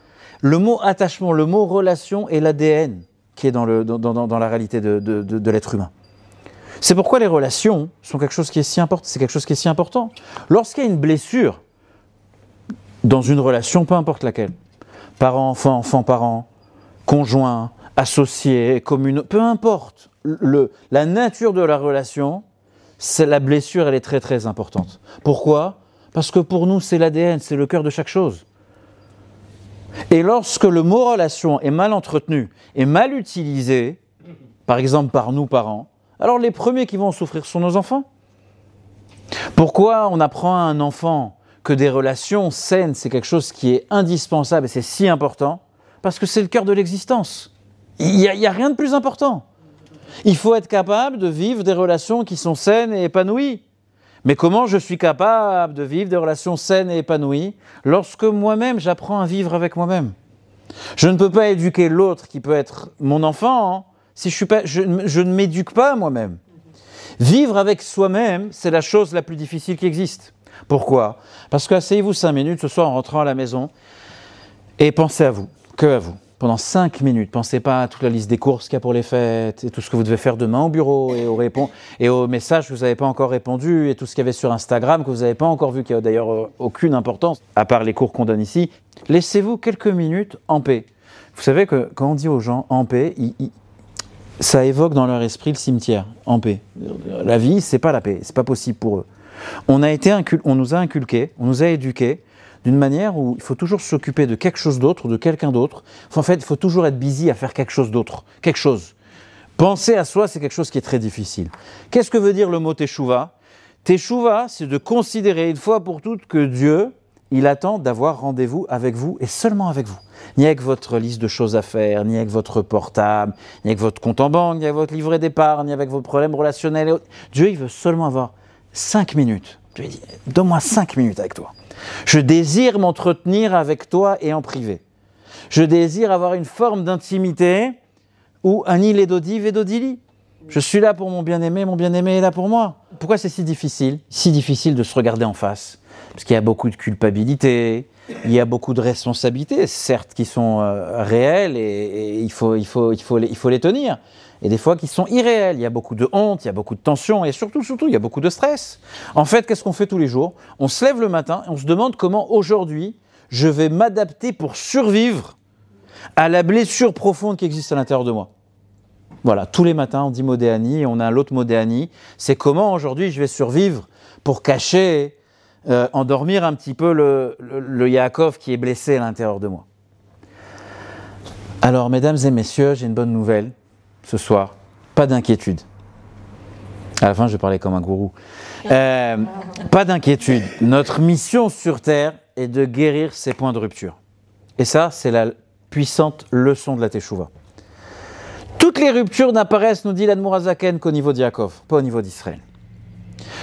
Le mot attachement, le mot relation est l'ADN qui est dans la réalité de l'être humain. C'est pourquoi les relations sont quelque chose qui est si important. C'est quelque chose qui est si important. Lorsqu'il y a une blessure dans une relation, peu importe laquelle, parent, enfant, enfant-parent, conjoint, associé, commune, peu importe, la nature de la relation, c'est la blessure, elle est très très importante. Pourquoi? Parce que pour nous, c'est l'ADN, c'est le cœur de chaque chose. Et lorsque le mot relation est mal entretenu et mal utilisé, par exemple par nous parents, alors les premiers qui vont en souffrir sont nos enfants. Pourquoi on apprend à un enfant que des relations saines, c'est quelque chose qui est indispensable et c'est si important? Parce que c'est le cœur de l'existence. Il n'y a rien de plus important. Il faut être capable de vivre des relations qui sont saines et épanouies. Mais comment je suis capable de vivre des relations saines et épanouies lorsque moi-même j'apprends à vivre avec moi-même? Je ne peux pas éduquer l'autre qui peut être mon enfant si je ne m'éduque pas moi-même. Vivre avec soi-même, c'est la chose la plus difficile qui existe. Pourquoi? Parce que asseyez-vous 5 minutes ce soir en rentrant à la maison et pensez à vous, que à vous. Pendant 5 minutes, pensez pas à toute la liste des courses qu'il y a pour les fêtes et tout ce que vous devez faire demain au bureau et aux messages que vous n'avez pas encore répondu et tout ce qu'il y avait sur Instagram que vous n'avez pas encore vu, qui n'a d'ailleurs aucune importance, à part les cours qu'on donne ici. Laissez-vous quelques minutes en paix. Vous savez que quand on dit aux gens en paix, ça évoque dans leur esprit le cimetière, en paix. La vie, c'est pas la paix, c'est pas possible pour eux. On nous a inculqué, on nous a éduqués d'une manière où il faut toujours s'occuper de quelque chose d'autre, de quelqu'un d'autre. En fait, il faut toujours être busy à faire quelque chose d'autre, quelque chose. Penser à soi, c'est quelque chose qui est très difficile. Qu'est-ce que veut dire le mot teshuva? Teshuva, c'est de considérer une fois pour toutes que Dieu, il attend d'avoir rendez-vous avec vous et seulement avec vous. Ni avec votre liste de choses à faire, ni avec votre portable, ni avec votre compte en banque, ni avec votre livret d'épargne, ni avec vos problèmes relationnels. Dieu, il veut seulement avoir 5 minutes. Dieu dit, donne-moi 5 minutes avec toi. Je désire m'entretenir avec toi et en privé. Je désire avoir une forme d'intimité où Ani Ledodi Vedodili. Je suis là pour mon bien-aimé est là pour moi. Pourquoi c'est si difficile? Si difficile de se regarder en face. Parce qu'il y a beaucoup de culpabilité, il y a beaucoup de responsabilités, certes qui sont réelles et il faut les tenir. Et des fois qui sont irréels, il y a beaucoup de honte, il y a beaucoup de tension et surtout, il y a beaucoup de stress. En fait, qu'est-ce qu'on fait tous les jours? On se lève le matin et on se demande comment aujourd'hui je vais m'adapter pour survivre à la blessure profonde qui existe à l'intérieur de moi. Voilà, tous les matins on dit Modéani et on a l'autre Modéani, c'est comment aujourd'hui je vais survivre pour cacher, endormir un petit peu le Yaakov qui est blessé à l'intérieur de moi. Alors, mesdames et messieurs, j'ai une bonne nouvelle. Ce soir, pas d'inquiétude. À la fin, je vais parler comme un gourou. Pas d'inquiétude. Notre mission sur Terre est de guérir ces points de rupture. Et ça, c'est la puissante leçon de la Teshuvah. Toutes les ruptures n'apparaissent, nous dit l'Admour HaZaken, qu'au niveau de Yaakov, pas au niveau d'Israël.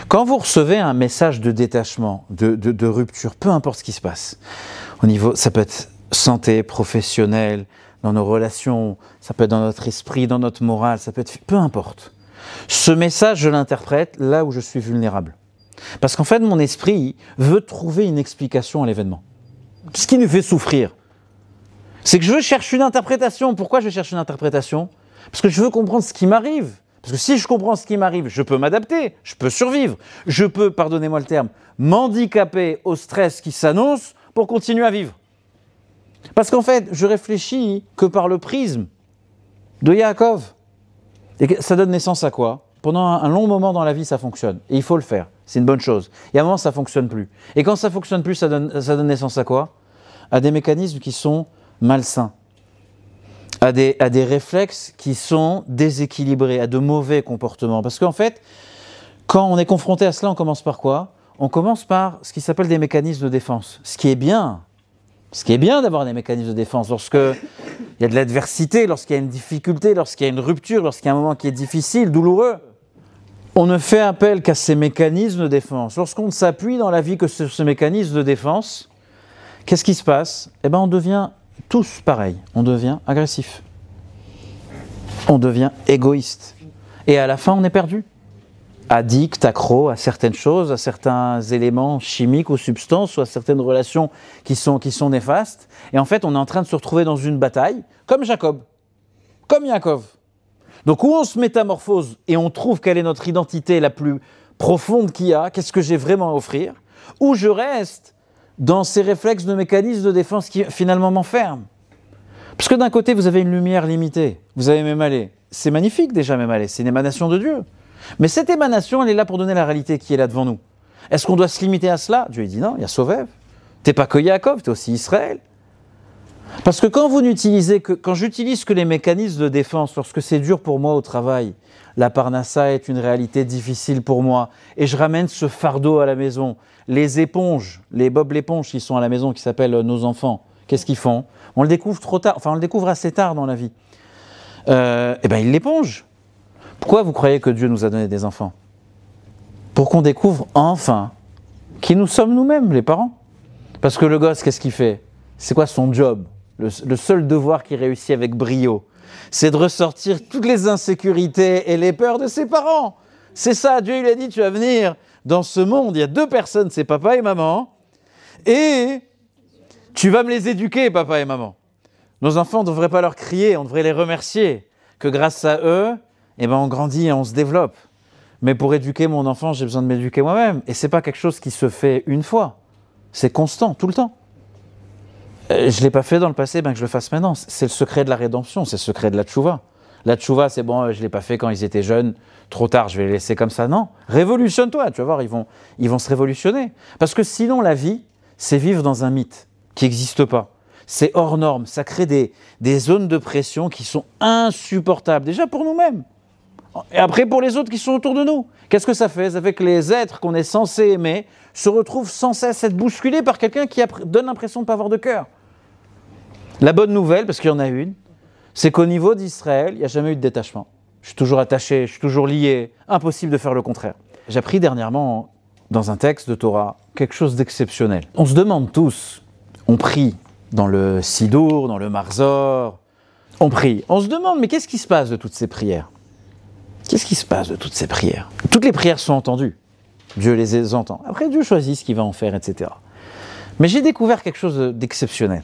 Quand vous recevez un message de détachement, de rupture, peu importe ce qui se passe, au niveau, ça peut être santé, professionnelle, dans nos relations, ça peut être dans notre esprit, dans notre morale, ça peut être... Peu importe. Ce message, je l'interprète là où je suis vulnérable. Parce qu'en fait, mon esprit veut trouver une explication à l'événement. Ce qui nous fait souffrir, c'est que je veux chercher une interprétation. Pourquoi je cherche une interprétation? Parce que je veux comprendre ce qui m'arrive. Parce que si je comprends ce qui m'arrive, je peux m'adapter, je peux survivre, je peux, pardonnez-moi le terme, m'handicaper au stress qui s'annonce pour continuer à vivre. Parce qu'en fait, je réfléchis que par le prisme de Yaakov. Et ça donne naissance à quoi? Pendant un long moment dans la vie, ça fonctionne. Et il faut le faire. C'est une bonne chose. Et à un moment, ça ne fonctionne plus. Et quand ça ne fonctionne plus, ça donne naissance à quoi? À des mécanismes qui sont malsains. À des réflexes qui sont déséquilibrés, à de mauvais comportements. Parce qu'en fait, quand on est confronté à cela, on commence par quoi? On commence par ce qui s'appelle des mécanismes de défense. Ce qui est bien d'avoir des mécanismes de défense. Lorsqu'il y a de l'adversité, lorsqu'il y a une difficulté, lorsqu'il y a une rupture, lorsqu'il y a un moment qui est difficile, douloureux, on ne fait appel qu'à ces mécanismes de défense. Lorsqu'on s'appuie dans la vie que sur ce mécanisme de défense, qu'est-ce qui se passe? Eh bien, on devient tous pareils. On devient agressif. On devient égoïste. Et à la fin, on est perdu. Addict, accro à certaines choses, à certains éléments chimiques ou substances, ou à certaines relations qui sont néfastes. Et en fait, on est en train de se retrouver dans une bataille, comme Jacob, comme Yaakov. Donc, où on se métamorphose et on trouve quelle est notre identité la plus profonde qu'il y a, qu'est-ce que j'ai vraiment à offrir, ou je reste dans ces réflexes de mécanismes de défense qui finalement m'enferment. Parce que d'un côté, vous avez une lumière limitée, vous avez Mémalé. C'est magnifique déjà Mémalé, c'est une émanation de Dieu. Mais cette émanation, elle est là pour donner la réalité qui est là devant nous. Est-ce qu'on doit se limiter à cela? Dieu dit non, il y a Sovev. T'es pas que Yaakov, t'es aussi Israël. Parce que quand j'utilise que les mécanismes de défense, lorsque c'est dur pour moi au travail, la parnassa est une réalité difficile pour moi, et je ramène ce fardeau à la maison. Les éponges, les Bob l'éponge qui sont à la maison, qui s'appellent nos enfants, qu'est-ce qu'ils font? On le découvre trop tard, enfin on le découvre assez tard dans la vie. Ils l'épongent. Pourquoi vous croyez que Dieu nous a donné des enfants? Pour qu'on découvre enfin qui nous sommes nous-mêmes, les parents. Parce que le gosse, qu'est-ce qu'il fait? C'est quoi son job? Le seul devoir qu'il réussit avec brio, c'est de ressortir toutes les insécurités et les peurs de ses parents. C'est ça, Dieu il a dit, tu vas venir dans ce monde, il y a deux personnes, c'est papa et maman, et tu vas me les éduquer, papa et maman. Nos enfants, on ne devrait pas leur crier, on devrait les remercier, que grâce à eux, on grandit et on se développe. Mais pour éduquer mon enfant, j'ai besoin de m'éduquer moi-même. Et ce n'est pas quelque chose qui se fait une fois, c'est constant, tout le temps. Je ne l'ai pas fait dans le passé, que je le fasse maintenant. C'est le secret de la rédemption, c'est le secret de la tchouva. La tchouva, c'est bon, je ne l'ai pas fait quand ils étaient jeunes, trop tard, je vais les laisser comme ça. Non, révolutionne-toi, tu vas voir, ils vont se révolutionner. Parce que sinon, la vie, c'est vivre dans un mythe qui n'existe pas. C'est hors norme, ça crée des zones de pression qui sont insupportables, déjà pour nous-mêmes. Et après pour les autres qui sont autour de nous. Qu'est-ce que ça fait? Ça fait que les êtres qu'on est censés aimer se retrouvent sans cesse être bousculés par quelqu'un qui donne l'impression de ne pas avoir de cœur. La bonne nouvelle, parce qu'il y en a une, c'est qu'au niveau d'Israël, il n'y a jamais eu de détachement. Je suis toujours attaché, je suis toujours lié, impossible de faire le contraire. J'ai appris dernièrement, dans un texte de Torah, quelque chose d'exceptionnel. On se demande tous, on prie dans le Sidour, dans le Marzor, on prie. On se demande, mais qu'est-ce qui se passe de toutes ces prières? Qu'est-ce qui se passe de toutes ces prières? Toutes les prières sont entendues. Dieu les entend. Après, Dieu choisit ce qu'il va en faire, etc. Mais j'ai découvert quelque chose d'exceptionnel.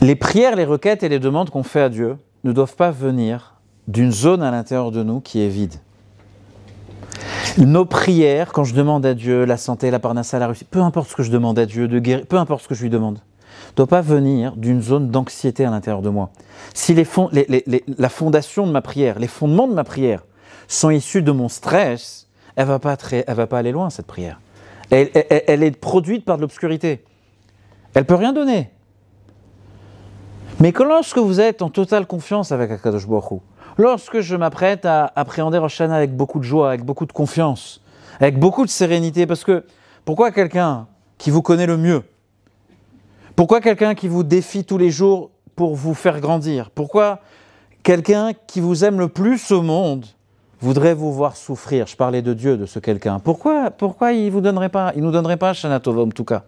Les prières, les requêtes et les demandes qu'on fait à Dieu ne doivent pas venir d'une zone à l'intérieur de nous qui est vide. Nos prières, quand je demande à Dieu la santé, la parnassa, la réussite, peu importe ce que je demande à Dieu, de guérir, peu importe ce que je lui demande, ne doit pas venir d'une zone d'anxiété à l'intérieur de moi. Si la fondation de ma prière, les fondements de ma prière sont issus de mon stress, elle va pas aller loin, cette prière. Elle est produite par de l'obscurité. Elle ne peut rien donner. Mais lorsque vous êtes en totale confiance avec Akadosh Baruch Hu, lorsque je m'apprête à appréhender Rosh Hashanah avec beaucoup de joie, avec beaucoup de confiance, avec beaucoup de sérénité, parce que pourquoi quelqu'un qui vous connaît le mieux, pourquoi quelqu'un qui vous défie tous les jours pour vous faire grandir, pourquoi quelqu'un qui vous aime le plus au monde voudrait vous voir souffrir? Je parlais de Dieu, de ce quelqu'un. Pourquoi il nous donnerait pas Shana Tova en tout cas?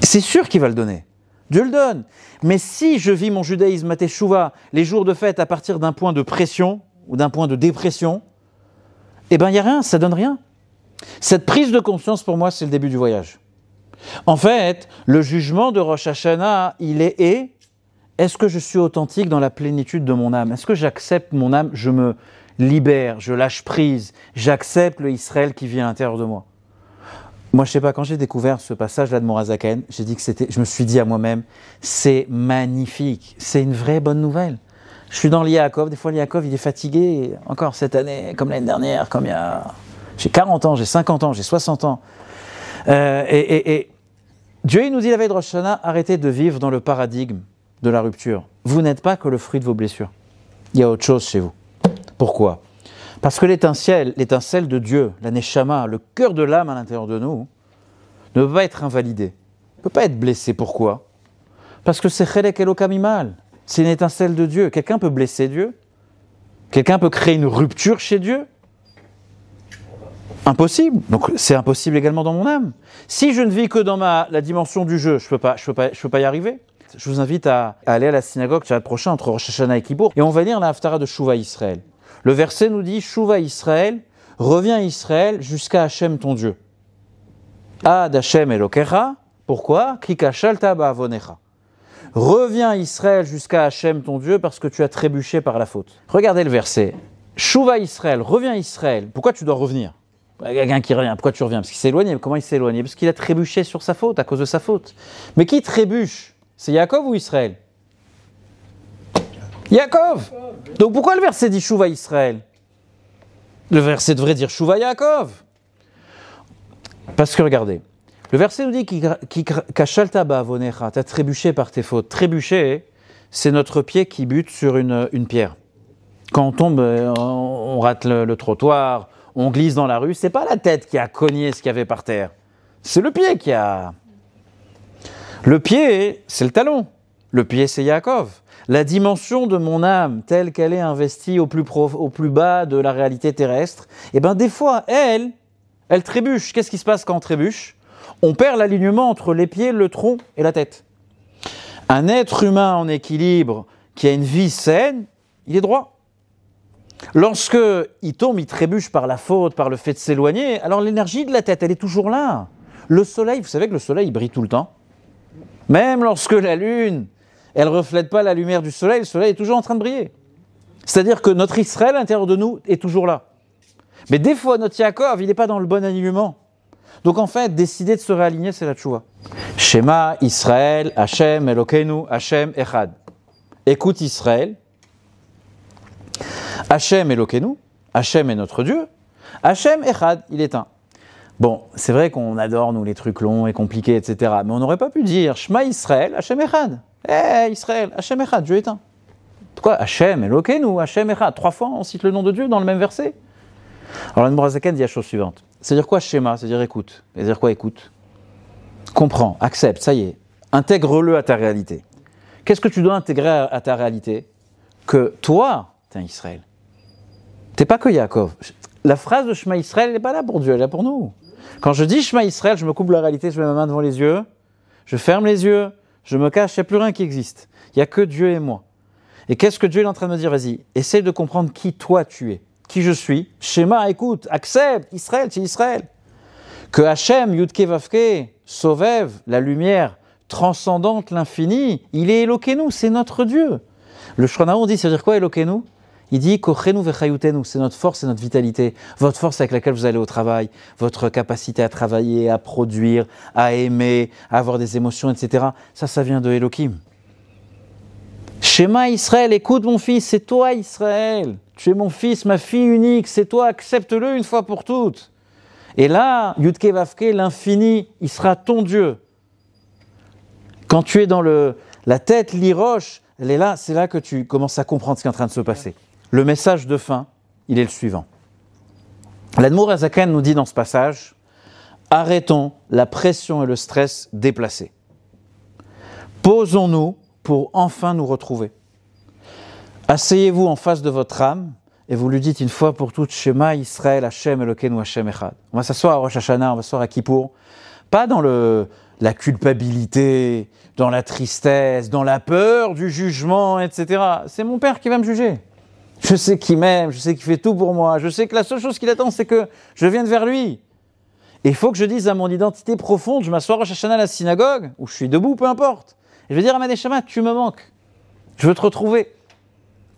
C'est sûr qu'il va le donner. Dieu le donne. Mais si je vis mon judaïsme à Teshuvah, les jours de fête à partir d'un point de pression ou d'un point de dépression, il n'y a rien, ça donne rien. Cette prise de conscience pour moi, c'est le début du voyage. En fait, le jugement de Rosh Hashanah, il est est-ce que je suis authentique dans la plénitude de mon âme? Est-ce que j'accepte mon âme? Je me libère, je lâche prise, j'accepte le Israël qui vit à l'intérieur de moi. Moi, je sais pas, quand j'ai découvert ce passage-là de Morazaken, je me suis dit à moi-même, c'est magnifique, c'est une vraie bonne nouvelle. Je suis dans l'Yaakov, des fois l'Yaakov, il est fatigué, encore cette année, comme l'année dernière, j'ai 40 ans, j'ai 50 ans, j'ai 60 ans. Et Dieu, il nous dit la veille de Rosh Hashanah, arrêtez de vivre dans le paradigme de la rupture. Vous n'êtes pas que le fruit de vos blessures. Il y a autre chose chez vous. Pourquoi ? Parce que l'étincelle de Dieu, la neshama, le cœur de l'âme à l'intérieur de nous, ne peut pas être invalidé, ne peut pas être blessé. Pourquoi ? Parce que c'est chelek elokamimal, c'est une étincelle de Dieu. Quelqu'un peut blesser Dieu ? Quelqu'un peut créer une rupture chez Dieu ? Impossible. Donc c'est impossible également dans mon âme. Si je ne vis que dans la dimension du jeu, je peux pas y arriver. Je vous invite à aller à la synagogue Shabbat prochain entre Rosh Hashanah et Kippour et on va lire la Haftara de Shuvah Israël. Le verset nous dit Shuvah Israël, reviens Israël jusqu'à Hachem ton Dieu. Ad Hachem Elokecha, pourquoi ? Kikashalta ba'avonecha. Reviens Israël jusqu'à Hachem ton Dieu parce que tu as trébuché par la faute. Regardez le verset. Shuvah Israël, reviens Israël. Pourquoi tu dois revenir ? Quelqu'un qui revient, pourquoi tu reviens ? Parce qu'il s'est éloigné. Comment il s'est éloigné ? Parce qu'il a trébuché sur sa faute, à cause de sa faute. Mais qui trébuche ? C'est Yaakov ou Israël ? Yaakov. Donc pourquoi le verset dit Shuvah Israël ? Le verset devrait dire Shuvah Yaakov. Parce que regardez, Le verset nous dit qu'Achalta ba'avonecha, tu as trébuché par tes fautes. Trébucher, c'est notre pied qui bute sur une pierre. Quand on tombe, on rate le trottoir, on glisse dans la rue, c'est pas la tête qui a cogné ce qu'il y avait par terre. C'est le pied qui a... Le pied, c'est le talon. Le pied, c'est Yaakov. La dimension de mon âme, telle qu'elle est investie au plus bas de la réalité terrestre, eh bien des fois, elle trébuche. Qu'est-ce qui se passe quand on trébuche? On perd l'alignement entre les pieds, le tronc et la tête. Un être humain en équilibre, qui a une vie saine, il est droit. Lorsque il tombe, il trébuche par la faute, par le fait de s'éloigner, alors l'énergie de la tête, elle est toujours là. Le soleil, vous savez que le soleil, il brille tout le temps. Même lorsque la lune, elle ne reflète pas la lumière du soleil, le soleil est toujours en train de briller. C'est-à-dire que notre Israël, à l'intérieur de nous, est toujours là. Mais des fois, notre Yaakov, il n'est pas dans le bon alignement. Donc en fait, décider de se réaligner, c'est la tchouva. Shema Israël, Hashem Elokeinu, Hashem Echad. Écoute Israël, Hashem Elokeinu, Hashem est notre Dieu, Hashem Echad, il est un. Bon, c'est vrai qu'on adore, nous, les trucs longs et compliqués, etc. Mais on n'aurait pas pu dire Shema Israël, Hashem Echad. Israël, Hashem Echad, Dieu est un. Pourquoi Hashem Elokeinu, Hashem Echad. 3 fois, on cite le nom de Dieu dans le même verset. Alors l'Admor HaZaken dit la chose suivante. C'est-à-dire quoi Shema? C'est-à-dire écoute. C'est-à-dire quoi écoute? Comprends, accepte, ça y est. Intègre-le à ta réalité. Qu'est-ce que tu dois intégrer à ta réalité? Que toi, t'es un Israël. T'es pas que Yaakov. La phrase de Shema Israël, elle n'est pas là pour Dieu, elle est là pour nous. Quand je dis Shema Israël, je me coupe la réalité, je mets ma main devant les yeux, je ferme les yeux, je me cache, il n'y a plus rien qui existe. Il n'y a que Dieu et moi. Et qu'est-ce que Dieu est en train de me dire? Vas-y, essaye de comprendre qui toi tu es, qui je suis. Shema, écoute, accepte, Israël, c'est Israël. Que Hachem, Yudke Vavke, Sovev, la lumière transcendante, l'infini, il est Elokeinu, c'est notre Dieu. Le Shulchan Aruch dit, ça veut dire quoi Elokeinu? Il dit Kochenu vechayutenu, c'est notre force et notre vitalité, votre force avec laquelle vous allez au travail, votre capacité à travailler, à produire, à aimer, à avoir des émotions, etc. Ça vient de Elohim. Shema Israël, écoute mon fils, c'est toi Israël. Tu es mon fils, ma fille unique, c'est toi, accepte-le une fois pour toutes. Et là, Yudke Vavke, l'infini, il sera ton Dieu. Quand tu es dans la tête, l'iroche, elle est là, c'est là que tu commences à comprendre ce qui est en train de se passer. Le message de fin, il est le suivant. L'Admor HaZaken nous dit dans ce passage, arrêtons la pression et le stress déplacés. Posons-nous pour enfin nous retrouver. Asseyez-vous en face de votre âme et vous lui dites une fois pour toutes Shema Israël, Hashem Elokeinu, Hashem Echad. On va s'asseoir à Rosh Hashanah, on va s'asseoir à Kippour, pas dans la culpabilité, dans la tristesse, dans la peur du jugement, etc. C'est mon Père qui va me juger. Je sais qu'il m'aime, je sais qu'il fait tout pour moi, je sais que la seule chose qu'il attend, c'est que je vienne vers lui. Et il faut que je dise à mon identité profonde, je m'assois à Rosh Hashanah à la synagogue, où je suis debout, peu importe. Et je vais dire à ma neshama, tu me manques, je veux te retrouver.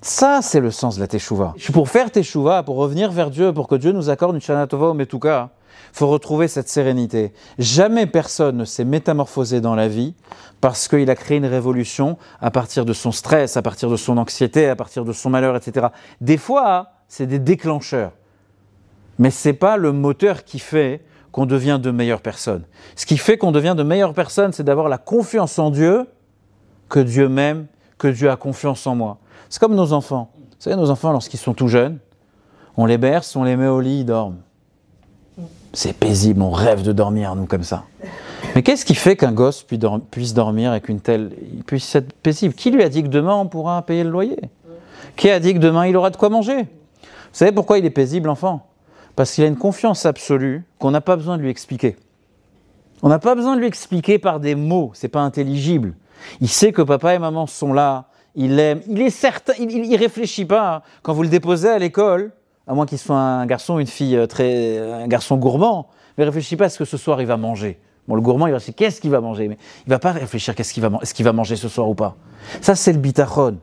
Ça, c'est le sens de la teshuva. Pour faire teshuva, pour revenir vers Dieu, pour que Dieu nous accorde une shana tova ou metuka, il faut retrouver cette sérénité. Jamais personne ne s'est métamorphosé dans la vie parce qu'il a créé une révolution à partir de son stress, à partir de son anxiété, à partir de son malheur, etc. Des fois, c'est des déclencheurs. Mais ce n'est pas le moteur qui fait qu'on devient de meilleures personnes. Ce qui fait qu'on devient de meilleures personnes, c'est d'avoir la confiance en Dieu, que Dieu m'aime, que Dieu a confiance en moi. C'est comme nos enfants. Vous savez, nos enfants, lorsqu'ils sont tout jeunes, on les berce, on les met au lit, ils dorment. C'est paisible, on rêve de dormir, nous, comme ça. Mais qu'est-ce qui fait qu'un gosse puisse dormir avec une telle... Il puisse être paisible? Qui lui a dit que demain, on pourra payer le loyer? Qui a dit que demain, il aura de quoi manger? Vous savez pourquoi il est paisible, l'enfant? Parce qu'il a une confiance absolue qu'on n'a pas besoin de lui expliquer. On n'a pas besoin de lui expliquer par des mots, c'est pas intelligible. Il sait que papa et maman sont là, il l'aime, il est certain, il réfléchit pas. Hein. Quand vous le déposez à l'école, à moins qu'il soit un garçon, une fille un garçon gourmand, mais il ne réfléchit pas à ce que ce soir il va manger. Bon, le gourmand, il va réfléchir qu'est-ce qu'il va manger, mais il ne va pas réfléchir est-ce qu'il va manger ce soir ou pas. Ça, c'est le bitachon.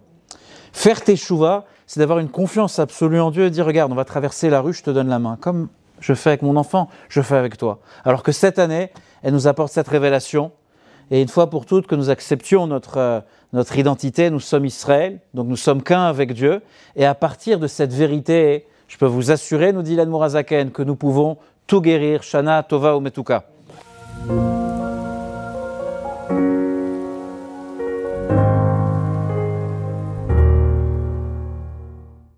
Faire teshuva, c'est d'avoir une confiance absolue en Dieu et dire, regarde, on va traverser la rue, je te donne la main. Comme je fais avec mon enfant, je fais avec toi. Alors que cette année, elle nous apporte cette révélation. Et une fois pour toutes, que nous acceptions notre identité, nous sommes Israël, donc nous sommes qu'un avec Dieu. Et à partir de cette vérité, je peux vous assurer, nous dit l'Admor HaZaken, que nous pouvons tout guérir, Shana, Tova ou Metuka.